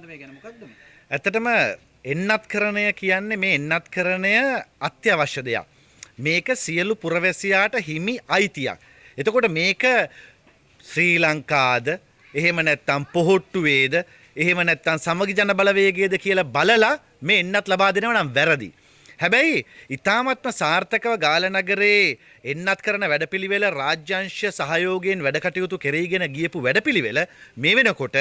මේ ගැන මොකද්ද මේ? ඇත්තටම එන්නත්කරණය කියන්නේ මේ එන්නත්කරණය අත්‍යවශ්‍ය දෙයක්. මේක සියලු පුරවැසියාට හිමි අයිතියක්. එතකොට මේක ශ්‍රී ලංකාද එහෙම නැත්නම් පොහොට්ටුවේද එහෙම නැත්නම් සමගි ජන බලවේගයේද කියලා බලලා මේ එන්නත් ලබා දෙනවා නම් වැරදි. හැබැයි ඊ타මත්ම සාර්ථකව ගාලනගරේ එන්නත් කරන වැඩපිළිවෙල රාජ්‍යංශ සහයෝගයෙන් වැඩ කටයුතු කෙරීගෙන ගියපු වැඩපිළිවෙල මේ වෙනකොට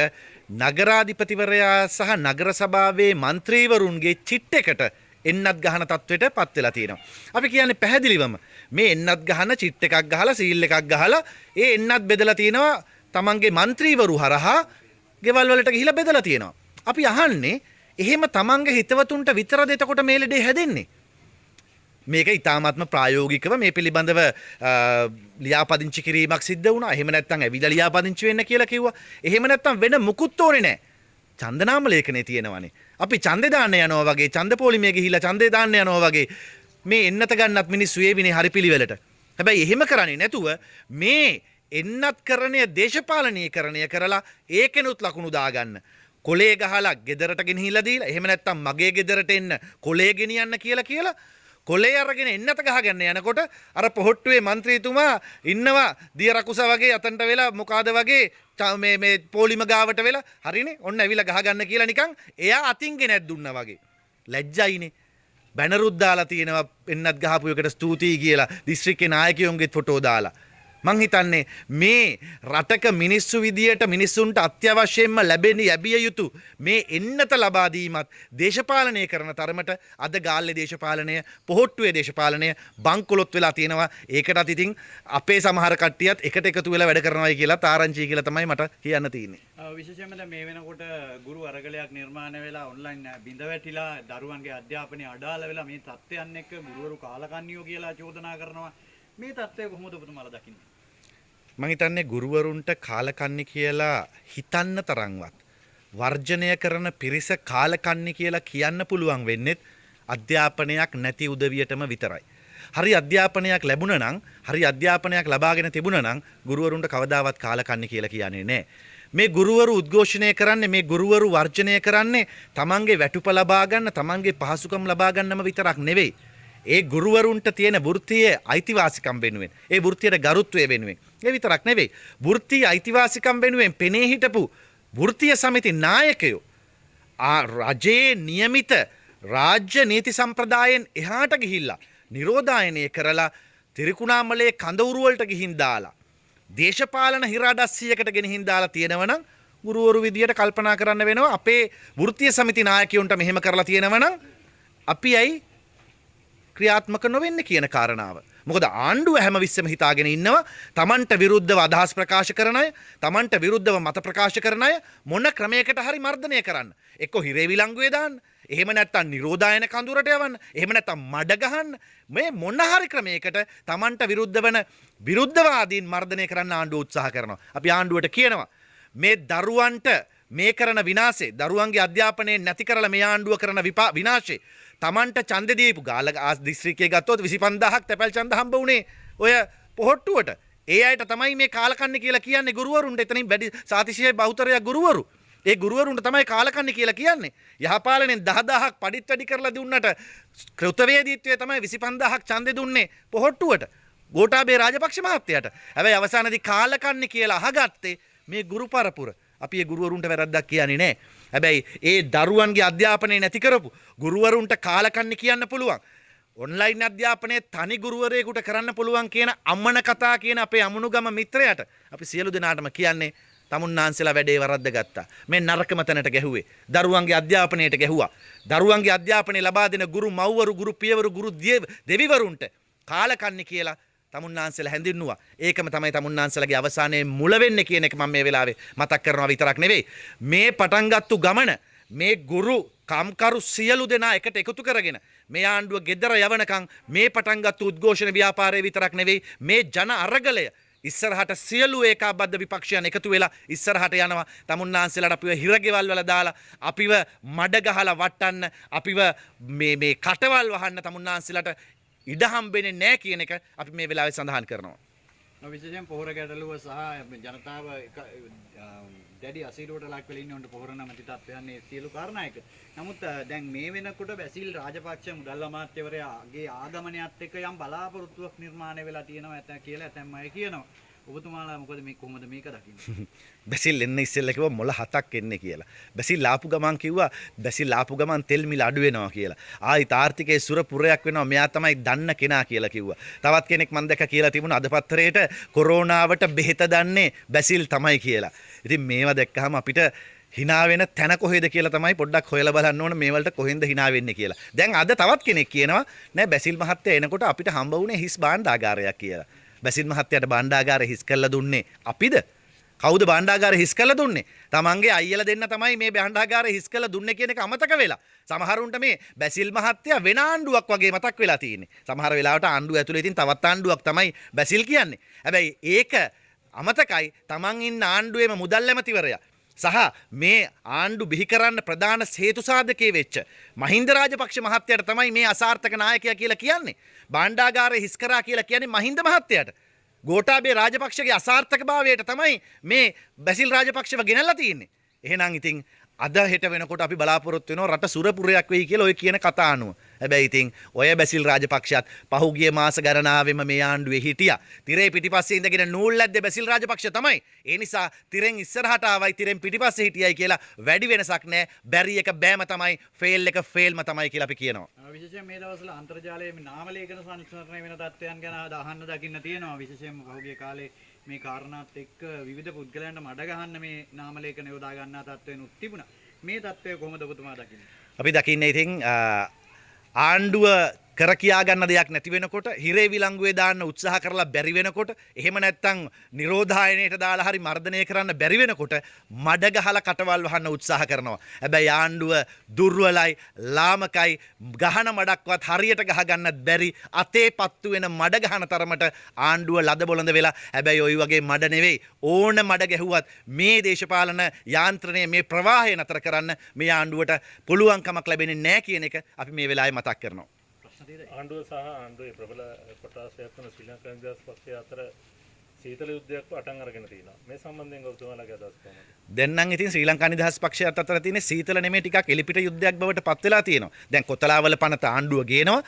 නගරාධිපතිවරයා සහ නගර සභාවේ മന്ത്രിවරුන්ගේ චිට් එකට එන්නත් ගහන තත්වයට පත් වෙලා තියෙනවා. අපි කියන්නේ පැහැදිලිවම මේ එන්නත් ගහන චිට් එකක් ගහලා සීල් එකක් ගහලා ඒ එන්නත් බෙදලා තිනවා තමන්ගේ മന്ത്രിවරු හරහා ගෙවල් වලට ගිහිලා බෙදලා තියෙනවා. අපි අහන්නේ එහෙම තමන්ගේ හිතවතුන්ට විතරද එතකොට මේ ලෙඩේ හැදෙන්නේ? මේක ඊ타මාත්ම ප්‍රායෝගිකව මේ පිළිබඳව ලියාපදිංචි කිරීමක් සිද්ධ වුණා. එහෙම නැත්නම් ඇවිල්ලා ලියාපදිංචි වෙන්න කියලා කිව්වා. එහෙම නැත්නම් වෙන මුකුත් ඕනේ නැහැ. ඡන්දනාම ලේඛනේ තියෙනවානේ. අපි ඡන්දේ දාන්න යනවා වගේ ඡන්ද පොලිමේ ගිහිල්ලා ඡන්දේ දාන්න යනවා වගේ මේ එන්නත ගන්නත් මිනිස්සු ඒවිනේ හරි පිළිවෙලට. හැබැයි එහෙම කරන්නේ නැතුව මේ එන්නත්කරණය දේශපාලනීකරණය කරලා ඒකෙනුත් ලකුණු දාගන්න. කොලේ ගහලා ගෙදරට ගෙනහිලා දීලා එහෙම නැත්නම් මගේ ගෙදරට එන්න කොලේ ගෙනියන්න කියලා කොලේ අරගෙන එන්නත ගහගන්න යනකොට අර පොහොට්ටුවේ മന്ത്രിතුමා ඉන්නවා දිය රකුස වගේ අතන්ට වෙලා මොකාද වගේ මේ පොලිම ගාවට වෙලා හරිනේ ඔන්න ඇවිල්ලා ගහගන්න කියලා නිකන් එයා අතින් ගෙනත් දුන්නා වගේ ලැජ්ජයිනේ බැනරුත් දාලා තියෙනවා එන්නත් ගහපු එකට ස්තුතියි කියලා දිස්ත්‍රික්කේ නායකයෝන්ගේ ෆොටෝ දාලා මං හිතන්නේ මේ රටක මිනිස්සු විදියට මිනිස්සුන්ට අත්‍යවශ්‍යයෙන්ම ලැබිය යුතු මේ එන්නත ලබා දීමත් දේශපාලනය කරන තරමට අද ගාල්ලේ දේශපාලනය පොහොට්ටුවේ දේශපාලනය බංකොලොත් වෙලා තියෙනවා. ඒකටත් ඉතින් අපේ සමහර කට්ටියත් එකට එකතු වෙලා වැඩ කරනවායි කියලා තාරංචි කියලා තමයි මට කියන්න තියෙන්නේ. විශේෂයෙන්ම දැන් මේ වෙනකොට ගුරු අරගලයක් නිර්මාණය වෙලා ඔන්ලයින් බිඳ වැටිලා දරුවන්ගේ අධ්‍යාපනය අඩාල වෙලා මේ තත්ත්වයන් එක්ක ගුරුවරු කාලකන්නියෝ කියලා චෝදනා කරනවා. මේ තත්ත්වය කොහොමද ඔබතුමාලා දකින්නේ? මං හිතන්නේ ගුරුවරුන්ට කාලකන්ණි කියලා හිතන්න තරම්වත් වර්ජනය කරන පිරිස කාලකන්ණි කියලා කියන්න පුළුවන් වෙන්නේ අධ්‍යාපනයක් නැති උදවියටම විතරයි. හරි අධ්‍යාපනයක් ලැබුණා නම් හරි අධ්‍යාපනයක් ලබාගෙන තිබුණා නම් ගුරුවරුන්ට කවදාවත් කාලකන්ණි කියලා කියන්නේ නැහැ. මේ ගුරුවරු උද්ඝෝෂණය කරන්නේ මේ ගුරුවරු වර්ජනය කරන්නේ තමන්ගේ වැටුප ලබා ගන්න තමන්ගේ පහසුකම් ලබා ගන්නම විතරක් නෙවෙයි. ඒ ගුරුවරුන්ට තියෙන වෘත්තීය අයිතිවාසිකම් වෙනුවෙන් ඒ වෘත්තියට ගරුත්වය වෙනුවෙන් ඒ විතරක් නෙවෙයි වෘත්තීය අයිතිවාසිකම් වෙනුවෙන් පෙනී හිටපු වෘත්තීය සමිති නායකයෝ රජයේ නියමිත රාජ්‍ය නීති සම්ප්‍රදායෙන් එහාට ගිහිල්ලා නිරෝධායනය කරලා තිරිකුණාමලේ කඳවුරු වලට ගිහින් දාලා දේශපාලන හිරාඩස්සියකට ගෙනihin දාලා තියෙනවනම් ගුරුවරු විදියට කල්පනා කරන්න වෙනවා අපේ වෘත්තීය සමිති නායකයන්ට මෙහෙම කරලා තියෙනවනම් අපි ඇයි ක්‍රියාත්මක නොවෙන්නේ කියන කාරණාව. මොකද ආණ්ඩුව හැමවිස්සම හිතාගෙන ඉන්නවා තමන්ට විරුද්ධව අදහස් ප්‍රකාශ කරන අය, තමන්ට විරුද්ධව මත ප්‍රකාශ කරන අය මොන ක්‍රමයකට හරි මර්ධනය කරන්න. එක්ක හිරේ විලංගුවේ දාන්න, එහෙම නැත්නම් නිරෝධායන කඳුරට යවන්න, එහෙම නැත්නම් මඩ ගහන්න. මේ මොන හරි ක්‍රමයකට තමන්ට විරුද්ධ වෙන විරුද්ධවාදීන් මර්ධනය කරන්න ආණ්ඩුව උත්සාහ කරනවා. අපි ආණ්ඩුවට කියනවා මේ දරුවන්ට මේ කරන විනාශේ, දරුවන්ගේ අධ්‍යාපනය නැති කරලා මේ ආණ්ඩුව කරන විනාශේ තමන්ට ඡන්ද දීපු ගාල දිස්ත්‍රික්කයේ ගත්තොත් 25000ක් තැපැල් ඡන්ද හම්බ වුණේ ඔය පොහොට්ටුවට. ඒ අයට තමයි මේ කාලකන්ණි කියලා කියන්නේ ගුරුවරුන්ට. එතනින් වැඩි සාතිශය බහුතරයක් ගුරුවරු. ඒ ගුරුවරුන්ට තමයි කාලකන්ණි කියලා කියන්නේ. යහපාලනෙන් 10000ක් පඩිත් වැඩි කරලා දුන්නට කෘතවේදීත්වයේ තමයි 25000ක් ඡන්දෙ දුන්නේ පොහොට්ටුවට. ගෝඨාභය රාජපක්ෂ මහත්තයාට. හැබැයි අවසානයේදී කාලකන්ණි කියලා අහගත්තේ මේ ගුරු පරපුර. අපි ඒ ගුරුවරුන්ට වැරද්දක් කියන්නේ නැහැ. හැබැයි ඒ දරුවන්ගේ අධ්‍යාපනය නැති කරපු ගුරුවරුන්ට කාලකන්ණි කියන්න පුළුවන්. ඔන්ලයින් අධ්‍යාපනය තනි ගුරුවරයෙකුට කරන්න පුළුවන් කියන අම්මන කතා කියන අපේ අමුණුගම මිත්‍රයාට අපි සියලු දෙනාටම කියන්නේ තමුන්නාන්සලා වැඩේ වරද්ද ගත්තා. මේ නරකම තැනට ගැහුවේ. දරුවන්ගේ අධ්‍යාපනයට ගැහුවා. දරුවන්ගේ අධ්‍යාපනය ලබා දෙන ගුරු මව්වරු, ගුරු පියවරු, ගුරු දෙවිවරුන්ට කාලකන්ණි කියලා තමුන්නාන්සලා හැඳින්නුවා. ඒකම තමයි තමුන්නාන්සලාගේ අවසානයේ මුල වෙන්නේ කියන එක මම මේ වෙලාවේ මතක් කරනවා විතරක් නෙවෙයි. මේ පටන් ගත්තු ගමන මේ ගුරු කම්කරු සියලු දෙනා එකට එකතු කරගෙන මේ ආණ්ඩුව ගෙදර යවනකම් මේ පටන් ගත්තු උද්ඝෝෂණ ව්‍යාපාරය විතරක් නෙවෙයි මේ ජන අරගලය ඉස්සරහට සියලු ඒකාබද්ධ විපක්ෂයන් එකතු වෙලා ඉස්සරහට යනවා. තමුන්නාන්සලාට අපිව හිරගෙවල් වල දාලා අපිව මඩ ගහලා වටන්න අපිව මේ කටවල් වහන්න තමුන්නාන්සලාට ඉඩ හම්බෙන්නේ නැහැ කියන එක අපි මේ වෙලාවේ සඳහන් කරනවා. විශේෂයෙන් පොහොර ගැටලුව සහ ජනතාව දැඩි අසීරුවට ලක් වෙලා ඉන්නේ උන්ට පොහොර නැමැති තත්ත්වයන් මේ සියලු කාරණා එක. නමුත් දැන් මේ වෙනකොට බැසිල් රාජපක්ෂ මුදල් අමාත්‍යවරයාගේ ආගමනයත් එක්ක යම් බලාපොරොත්තුවක් නිර්මාණය වෙලා තියෙනවා ඇත කියලා ඇතැම් අය කියනවා. ඔබතුමාලා මොකද මේ කොහොමද මේක දකින්නේ? බැසිල් එන්න ඉස්සෙල්ලා කිව්වා මොළ 7ක් එන්නේ කියලා. බැසිල් ආපු ගමන් කිව්වා බැසිල් ආපු ගමන් තෙල් මිල අඩු වෙනවා කියලා. ආයි තාර්තිකයේ සුරපුරයක් වෙනවා මෙයා තමයි දන්න කෙනා කියලා කිව්වා. තවත් කෙනෙක් මම දැක්ක කියලා තිබුණා අද පත්තරේට කොරෝනාවට බෙහෙත දන්නේ බැසිල් තමයි කියලා. ඉතින් මේවා දැක්කහම අපිට hina වෙන තැන කොහෙද කියලා තමයි පොඩ්ඩක් හොයලා බලන්න ඕන මේ වලට කොහෙන්ද hina වෙන්නේ කියලා. දැන් අද තවත් කෙනෙක් කියනවා නෑ බැසිල් මහත්තයා එනකොට අපිට හම්බ වුණේ හිස් භාණ්ඩාගාරයක් කියලා. බැසිල් මහත්තයාට භාණ්ඩාගාරය හිස් කරලා දුන්නේ අපිද? කවුද භාණ්ඩාගාරය හිස් කරලා දුන්නේ? තමන්ගේ අයියලා දෙන්න තමයි මේ භාණ්ඩාගාරය හිස් කරලා දුන්නේ කියන එක අමතක වෙලා. සමහරුන්ට මේ බැසිල් මහත්තයා වෙන ආණ්ඩුවක් වගේ මතක් වෙලා තියෙන්නේ. සමහර වෙලාවට ආණ්ඩුව ඇතුලේ ඉතින් තවත් ආණ්ඩුවක් තමයි බැසිල් කියන්නේ. හැබැයි ඒක අමතකයි තමන් ඉන්න ආණ්ඩුවේම මුදල් ඇමතිවරයා සහ මේ ආණ්ඩු බිහි කරන්න ප්‍රධාන හේතු සාධකයේ වෙච්ච මහින්ද රාජපක්ෂ මහත්තයාට තමයි මේ අසාර්ථක නායකයා කියලා කියන්නේ. භාණ්ඩාගාරය හිස් කරා කියලා කියන්නේ මහින්ද මහත්තයාට. ගෝඨාභය රාජපක්ෂගේ අසාර්ථකභාවයට තමයි මේ බැසිල් රාජපක්ෂව ගෙනල්ලා තියෙන්නේ. එහෙනම් ඉතින් අද හෙට වෙනකොට අපි බලාපොරොත්තු වෙනවා රට සුරපුරයක් වෙයි කියලා ඔය කියන කතා අනුව. හැබැයි ඉතින් ඔය බැසිල් රාජපක්ෂයත් පහුගිය මාස ගණනාවෙම මේ ආණ්ඩුවේ හිටියා. තිරේ පිටිපස්සේ ඉඳගෙන නූල් ලැද්දේ බැසිල් රාජපක්ෂ තමයි. ඒ නිසා තිරෙන් ඉස්සරහට ආවයි තිරෙන් පිටිපස්සේ හිටියයි කියලා වැඩි වෙනසක් නැහැ. බැරි එක බෑම තමයි, ෆේල් එක ෆේල්ම තමයි කියලා අපි කියනවා. විශේෂයෙන් මේ දවස්වල අන්තර්ජාලයේ නාම ලේඛන සංස්කරණය වෙන තත්ත්වයන් ගැන අහන්න දකින්න තියෙනවා. විශේෂයෙන්ම පහුගිය කාලේ මේ කාරණාත් එක්ක විවිධ පුද්ගලයන්ට මඩ ගහන්න මේ නාම ලේඛන යොදා ගන්නා තත්ත්වෙනුත් තිබුණා. මේ තත්ත්වය කොහොමද ඔබතුමා දකින්නේ? අපි දකින්නේ ඉතින් ආණ්ඩුව කර කියා ගන්න දෙයක් නැති වෙනකොට හිරේ විලංගුවේ දාන්න උත්සාහ කරලා බැරි වෙනකොට එහෙම නැත්නම් නිරෝධායනයට දාලා හරි මර්ධනය කරන්න බැරි වෙනකොට මඩ ගහලා කටවල් වහන්න උත්සාහ කරනවා. හැබැයි ආණ්ඩුව දුර්වලයි, ලාමකයි, ගහන මඩක්වත් හරියට ගහ ගන්නත් බැරි අතේ පත්තු වෙන මඩ ගහන තරමට ආණ්ඩුව ලද බොළඳ වෙලා. හැබැයි ওই වගේ මඩ නෙවෙයි ඕන මඩ ගැහුවත් මේ දේශපාලන යාන්ත්‍රණය මේ ප්‍රවාහය නතර කරන්න මේ ආණ්ඩුවට පුළුවන්කමක් ලැබෙන්නේ නැහැ කියන එක අපි මේ වෙලාවේ මතක් කරනවා. ආණ්ඩුව සහ ආණ්ඩුවේ ප්‍රබල කොටසක් වන ශ්‍රී ලංකා නිදහස් පක්ෂය අතර සීතල යුද්ධයක් පටන් අරගෙන තියෙනවා. මේ සම්බන්ධයෙන් ඔබතුමාලගේ අදහස් කොහොමද? දැන් නම් ඉතින් ශ්‍රී ලංකා නිදහස් පක්ෂයත් අතර තියෙන සීතල නෙමෙයි ටිකක් එලිපිට යුද්ධයක් බවට පත් වෙලා තියෙනවා. දැන් කොතලාවල පනත ආණ්ඩුව ගේනවා.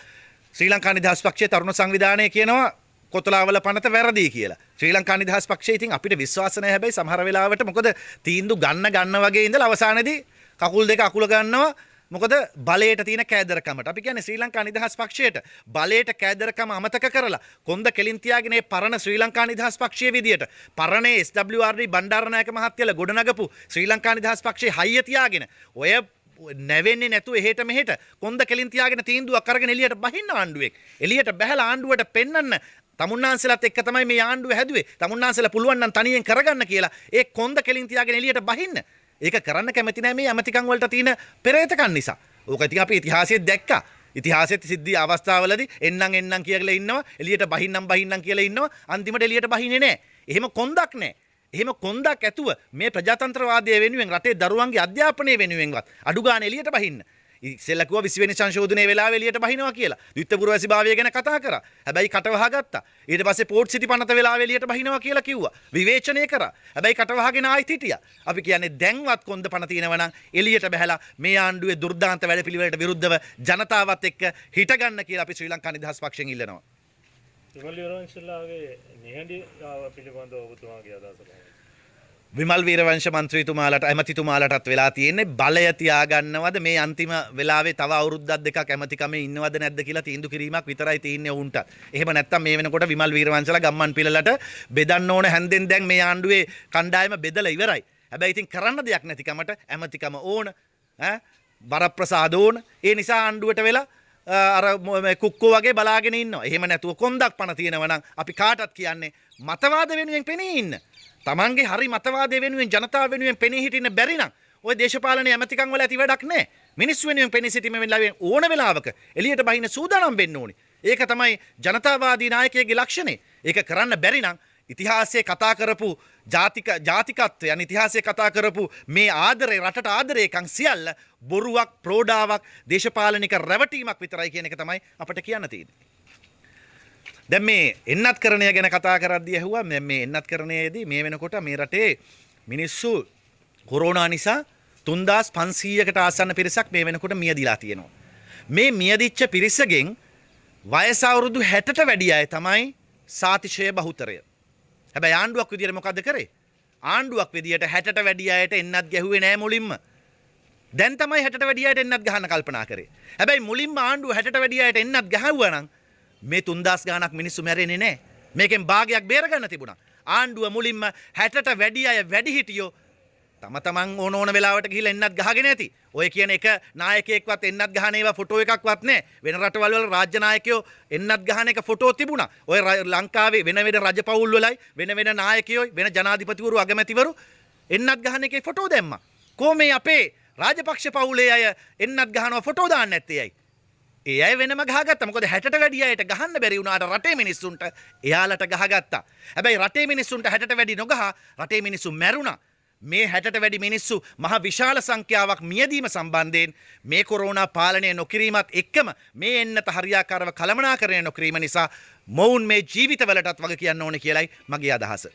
ශ්‍රී ලංකා නිදහස් පක්ෂයේ තරුණ සංවිධානය කියනවා කොතලාවල පනත වැරදි කියලා. ශ්‍රී ලංකා නිදහස් පක්ෂය ඉතින් අපිට විශ්වාස නැහැ. හැබැයි සමහර වෙලාවට මොකද තීන්දුව ගන්න වගේ ඉඳලා අවසානයේදී කකුල් දෙක අකුල ගන්නවා. මොකද බලයට තියෙන කෑදරකමට. අපි කියන්නේ ශ්‍රී ලංකා නිදහස් පක්ෂයට බලයට කෑදරකම අමතක කරලා කොන්ද කෙලින් තියාගෙන මේ පරණ ශ්‍රී ලංකා නිදහස් පක්ෂයේ විදියට පරණේ SWRD බණ්ඩාරනායක මහත්තයලා ගොඩනගපු ශ්‍රී ලංකා නිදහස් පක්ෂයේ හයිය තියාගෙන ඔය නැවෙන්නේ නැතුව එහෙට මෙහෙට කොන්ද කෙලින් තියාගෙන තීන්දුවක් අරගෙන එළියට බහින්න ආණ්ඩුවෙක්. එළියට බහැලා ආණ්ඩුවට පෙන්නන්න තමුන්නාන්සලත් එක්ක තමයි මේ ආණ්ඩුව හැදුවේ. තමුන්නාන්සලා පුළුවන් නම් තනියෙන් කරගන්න කියලා ඒ කොන්ද කෙලින් තියාගෙන එළියට බහින්න. ඒක කරන්න කැමති නැහැ මේ ඇමතිකම් වලට තියෙන පෙරේතකම් නිසා. ඕක ඉතින් අපි ඉතිහාසයේ දැක්කා. ඉතිහාසයේ සිද්ධි අවස්ථාවලදී එන්නම් කියලා ඉන්නවා, එළියට බහින්නම් කියලා ඉන්නවා, අන්තිමට එළියට බහින්නේ නැහැ. එහෙම කොන්දක් නැහැ. එහෙම කොන්දක් ඇතුව මේ ප්‍රජාතන්ත්‍රවාදය වෙනුවෙන් රටේ දරුවන්ගේ අධ්‍යාපනය වෙනුවෙන්වත් අඩු ගන්න එළියට බහින්න. ඉස්සෙල්ලා කිව්වා 20 වෙනි සංශෝධනයේ වෙලාවෙ එළියට බහිනවා කියලා. ද්විත්ව පුරවැසිභාවය ගැන කතා කරා. හැබැයි කට වහගත්තා. ඊට පස්සේ පෝට් සිටි පනත වෙලාවෙ එළියට බහිනවා කියලා කිව්වා. විවේචනය කරා. හැබැයි කට වහගෙන ආයෙත් හිටියා. අපි කියන්නේ දැන්වත් කොන්ද පන තියෙනවා නම් එළියට බහැලා මේ ආණ්ඩුවේ දුර්දාන්ත වැඩපිළිවෙලට විරුද්ධව ජනතාවත් එක්ක හිටගන්න කියලා අපි ශ්‍රී ලංකා නිදහස් පක්ෂයෙන් ඉල්ලනවා. විමල් වීරවංශලාගේ නිහඬ පිළිබඳව ඔබතුමාගේ අදහස කොහොමද? විමල් වීරවංශ මන්ත්‍රීතුමාලට ඇමතිතුමාලටත් වෙලා තියෙන්නේ බලය තියාගන්නවද මේ අන්තිම වෙලාවේ තව අවුරුද්දක් දෙකක් ඇමතිකමේ ඉන්නවද නැද්ද කියලා තීන්දුව කිරීමක් විතරයි තියෙන්නේ උන්ට. එහෙම නැත්නම් මේ වෙනකොට විමල් වීරවංශලා ගම්මන් පිළලට බෙදන්න ඕන හැන්දෙන් දැන් මේ ආණ්ඩුවේ කණ්ඩායම බෙදලා ඉවරයි. හැබැයි ඉතින් කරන්න දෙයක් නැතිකමට ඇමතිකම ඕන වරප්‍රසාද ඕන. ඒ නිසා ආණ්ඩුවට වෙලා අර කුක්කෝ වගේ බලාගෙන ඉන්නවා. එහෙම නැතුව කොන්දක් පණ තියෙනවා නම් අපි කාටත් කියන්නේ මතවාද වෙනුවෙන් පෙනී ඉන්න. තමන්ගේ හරි මතවාදය වෙනුවෙන් ජනතාව වෙනුවෙන් පෙනී හිටින්න බැරි නම් ඔය දේශපාලන ඇමතිකම් වල ඇති වැඩක් නැහැ. මිනිස්සු වෙනුවෙන් පෙනී සිටීම වෙලාවෙන් ඕන වෙලාවක එළියට බහින්න සූදානම් වෙන්න ඕනේ. ඒක තමයි ජනතාවාදී නායකයෙක්ගේ ලක්ෂණය. ඒක කරන්න බැරි නම් ඉතිහාසයේ කතා කරපු ජාතිකත්වයන් ඉතිහාසයේ කතා කරපු මේ ආදරේ රටට ආදරේකම් සියල්ල බොරුවක්, ප්‍රෝඩාවක්, දේශපාලනික රැවටීමක් විතරයි කියන එක තමයි අපිට කියන්න තියෙන්නේ. දැන් මේ එන්නත්කරණය ගැන කතා කරද්දී ඇහුවා මේ එන්නත්කරණයේදී මේ වෙනකොට මේ රටේ මිනිස්සු කොරෝනා නිසා 3500කට ආසන්න පිරිසක් මේ වෙනකොට මියදිලා තියෙනවා. මේ මියදිච්ච පිරිසගෙන් වයස අවුරුදු 60ට වැඩි අය තමයි සාතිශය බහුතරය. හැබැයි ආණ්ඩුවක් විදියට මොකද කරේ? ආණ්ඩුවක් විදියට 60ට වැඩි අයට එන්නත් ගැහුවේ නෑ මුලින්ම. දැන් තමයි 60ට වැඩි අයට එන්නත් ගහන්න කල්පනා කරේ. හැබැයි මුලින්ම ආණ්ඩුව 60ට වැඩි අයට එන්නත් ගහුවා නම් මේ 3000 ගාණක් මිනිස්සු මැරෙන්නේ නෑ. මේකෙන් භාගයක් බේරගන්න තිබුණා. ආණ්ඩුව මුලින්ම 60ට වැඩි අය වැඩි හිටියෝ තම තමන් ඕන වෙලාවට ගිහිල්ලා එන්නත් ගහගෙන ඇති. ඔය කියන එක නායකයෙක්වත් එන්නත් ගහන ඒවා ෆොටෝ එකක්වත් නැහැ. වෙන රටවල් වල රාජ්‍ය නායකයෝ එන්නත් ගහන එක ෆොටෝ තිබුණා. ඔය ලංකාවේ වෙන වෙන රජපෞල් වලයි වෙන වෙන නායකයෝ වෙන ජනාධිපතිවරු අගමැතිවරු එන්නත් ගහන එකේ ෆොටෝ දැම්මා. කොහොමේ අපේ රාජපක්ෂ පවුලේ අය එන්නත් ගහනවා ෆොටෝ දාන්න නැත්තේ ඇයි? ඒ අය වෙනම ගහගත්තා. මොකද 60ට වැඩි අයට ගහන්න බැරි වුණාට රටේ මිනිස්සුන්ට එයාලට ගහගත්තා. හැබැයි රටේ මිනිස්සුන්ට 60ට වැඩි නොගහ රටේ මිනිස්සු මැරුණා. මේ 60ට වැඩි මිනිස්සු මහ විශාල සංඛ්‍යාවක් මියදීම සම්බන්ධයෙන් මේ කොරෝනා පාලනය නොකිරීමත් එක්කම මේ එන්නත හරියාකාරව කළමනාකරණය නොකිරීම නිසා මොවුන් මේ ජීවිතවලටත් වග කියන්න ඕනේ කියලයි මගේ අදහස.